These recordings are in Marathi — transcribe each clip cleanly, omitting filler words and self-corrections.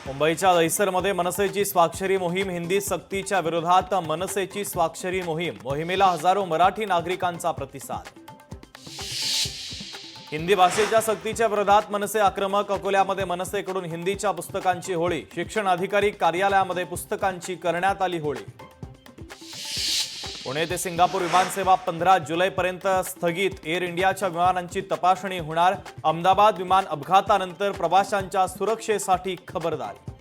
मुंबईच्या दहिसरमध्ये मनसेची स्वाक्षरी मोहीम. हिंदी सक्तीच्या विरोधात मनसेची स्वाक्षरी मोहीम. मोहिमेला हजारो मराठी नागरिकांचा प्रतिसाद. हिंदी भाषेच्या सक्तीच्या विरोधात मनसे आक्रमक. अकोल्यामध्ये मनसेकडून हिंदीच्या पुस्तकांची होळी. शिक्षण अधिकारी कार्यालयामध्ये पुस्तकांची करण्यात आली होळी. पुणे ते सिंगापूर विमानसेवा 15 जुलैपर्यंत स्थगित. एअर इंडियाच्या विमानांची तपासणी होणार. अहमदाबाद विमान अपघातानंतर प्रवाशांच्या सुरक्षेसाठी खबरदारी.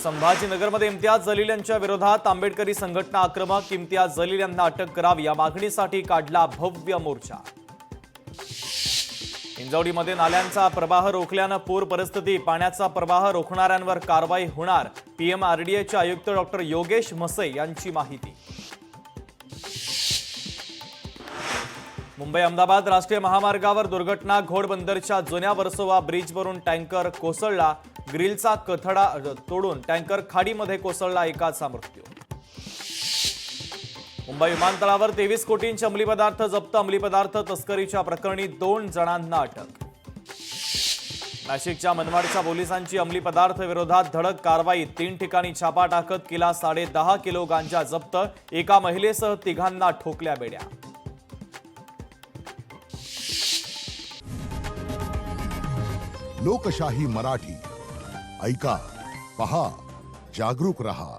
संभाजीनगरमध्ये इम्तियाज जलील यांच्या विरोधात आंबेडकरी संघटना आक्रमक. इम्तियाज जलील यांना अटक करावी या मागणीसाठी काढला भव्य मोर्चा. हिंजवडीमध्ये नाल्यांचा प्रवाह रोखल्यानं पूर परिस्थिती. पाण्याचा प्रवाह रोखणाऱ्यांवर कारवाई होणार. पीएमआरडीएचे आयुक्त डॉक्टर योगेश म्हसे यांची माहिती. मुंबई अहमदाबाद राष्ट्रीय महामार्गावर दुर्घटना. घोडबंदरच्या जुन्या वर्सोवा ब्रिजवरून टँकर कोसळला. ग्रिलचा कथडा तोडून टँकर खाडीमध्ये कोसळला. एकाचा मृत्यू. मुंबई विमानतळावर 23 कोटींचे अंमली पदार्थ जप्त. अंमली पदार्थ तस्करीच्या प्रकरणी 2 जणांना अटक. नाशिकच्या मनमाडच्या पोलिसांची अंमली पदार्थ विरोधात धडक कारवाई. 3 ठिकाणी छापा टाकत केला 10.5 किलो गांजा जप्त. एका महिलेसह 3घांना ठोकल्या बेड्या. लोकशाही मराठी ऐका, पहा, जागरूक रहा.